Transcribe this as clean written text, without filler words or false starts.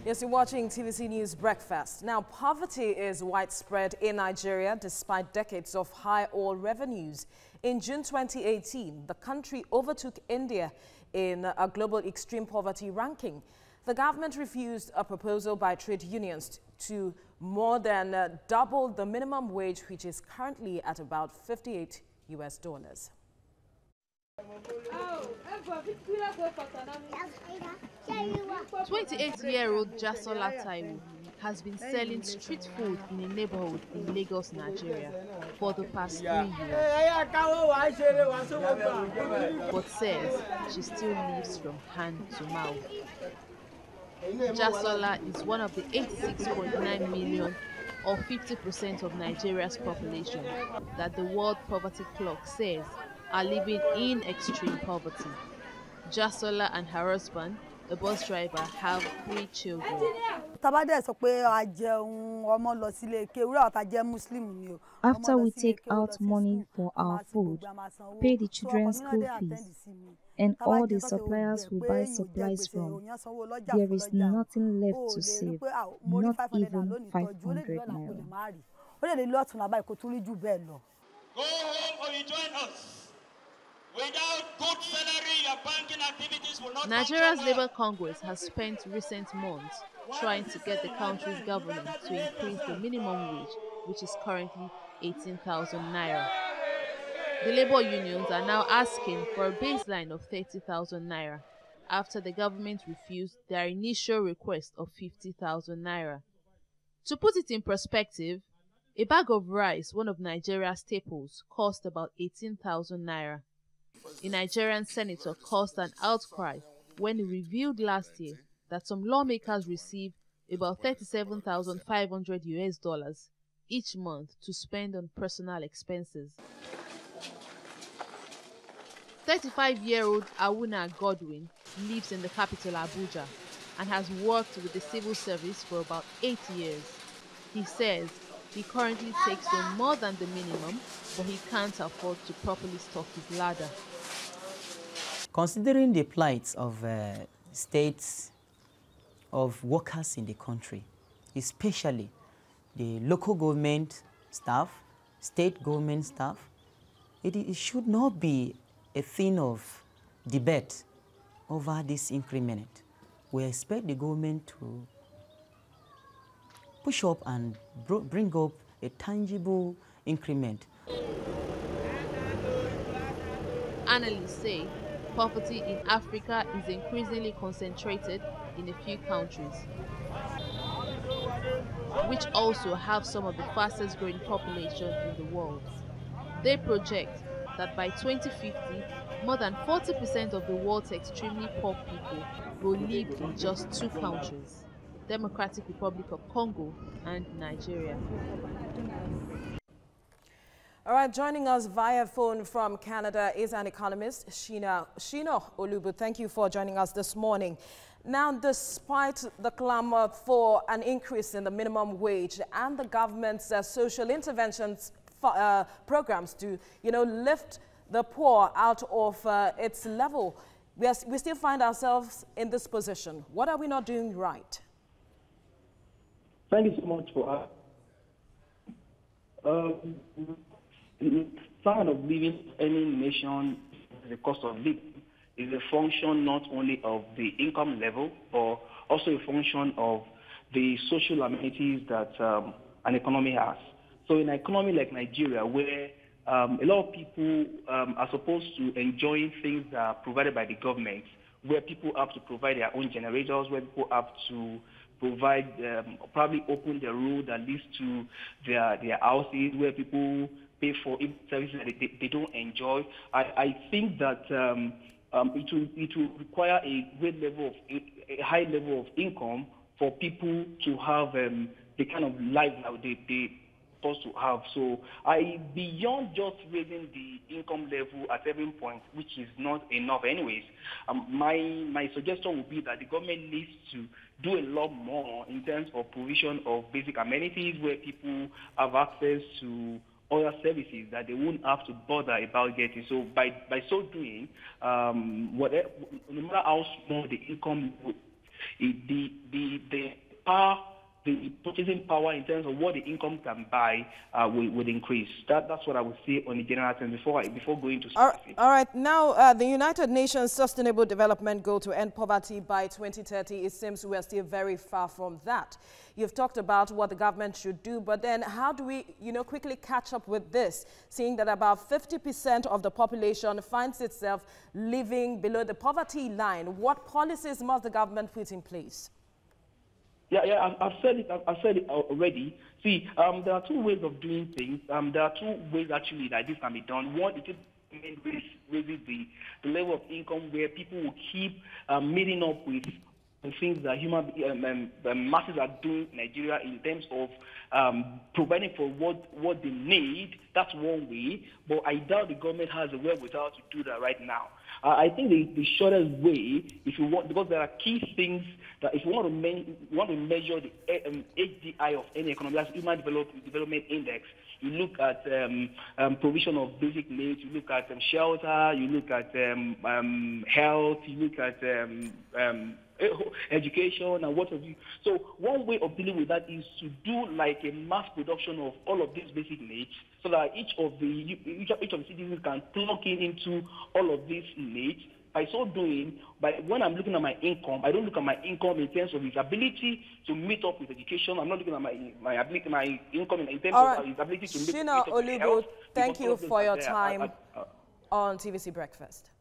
Yes, you're watching TVC News Breakfast. Now, poverty is widespread in Nigeria despite decades of high oil revenues. In June 2018, the country overtook India in a global extreme poverty ranking. The government refused a proposal by trade unions to more than double the minimum wage, which is currently at about $58 US. 28-year-old Jasola Taiwo has been selling street food in a neighborhood in Lagos, Nigeria for the past 3 years. But says she still lives from hand to mouth. Jasola is one of the 86.9 million or 50% of Nigeria's population that the World Poverty Clock says are living in extreme poverty. Jasola and her husband, a bus driver, have 3 children. After we take out money for our food, pay the children's school fees, and all the suppliers we buy supplies from, there is nothing left to save, not even 500 naira. Go home or you join us. Without good salary, your banking activities will not. Nigeria's Labour Congress has spent recent months trying to get the country's government to increase the minimum wage, which is currently 18,000 naira. The labour unions are now asking for a baseline of 30,000 naira after the government refused their initial request of 50,000 naira. To put it in perspective, a bag of rice, one of Nigeria's staples, cost about 18,000 naira. A Nigerian senator caused an outcry when he revealed last year that some lawmakers receive about 37,500 US each month to spend on personal expenses. 35-year-old Awuna Godwin lives in the capital Abuja and has worked with the civil service for about 8 years. He says he currently takes home more than the minimum, but he can't afford to properly stock his ladder. Considering the plight of states, of workers in the country, especially the local government staff, state government staff, it should not be a thing of debate over this increment. We expect the government to push up and bring up a tangible increment. Analysts say poverty in Africa is increasingly concentrated in a few countries, which also have some of the fastest growing population in the world. They project that by 2050, more than 40% of the world's extremely poor people will live in just 2 countries, Democratic Republic of Congo and Nigeria. All right, joining us via phone from Canada is an economist, Shino Olubu. Thank you for joining us this morning. Now, despite the clamor for an increase in the minimum wage and the government's social interventions programs to, lift the poor out of its level, we still find ourselves in this position. What are we not doing right? Thank you so much for standard of living any nation, the cost of living, is a function not only of the income level, but also a function of the social amenities that an economy has. So in an economy like Nigeria, where a lot of people are supposed to enjoy things that are provided by the government, where people have to provide their own generators, where people have to provide, probably open the road that leads to their houses, where people pay for services that they don't enjoy. I think that it will require a high level of income for people to have the kind of life that they supposed to have. So beyond just raising the income level at every point, which is not enough anyways, my suggestion would be that the government needs to do a lot more in terms of provision of basic amenities where people have access to other services that they wouldn't have to bother about getting. So by so doing, no matter how small the income the power, the purchasing power in terms of what the income can buy will increase. That's what I would say on the general term before going to specifics. All right. Now, the United Nations Sustainable Development Goal to end poverty by 2030, it seems we are still very far from that. You've talked about what the government should do, but then how do we, quickly catch up with this, seeing that about 50% of the population finds itself living below the poverty line? What policies must the government put in place? Yeah, I've said it already. See, there are two ways of doing things. There are two ways actually that this can be done. One, it is raising the level of income where people will keep meeting up with the things that masses are doing in Nigeria in terms of providing for what they need. That's one way, but I doubt the government has the wherewithal to do that right now. I think the shortest way, if you want, because there are key things that if you want to measure the HDI of any economy, that's Human Development Index, you look at provision of basic needs, you look at shelter, you look at health, you look at education and what have you. So one way of dealing with that is to do like a mass production of all of these basic needs, so that each of the citizens can plug into all of these needs. By so doing, when I'm looking at my income, I don't look at my income in terms of his ability to meet up with education. I'm not looking at my income in terms of his ability to meet up with health. Thank you for your time on TVC Breakfast.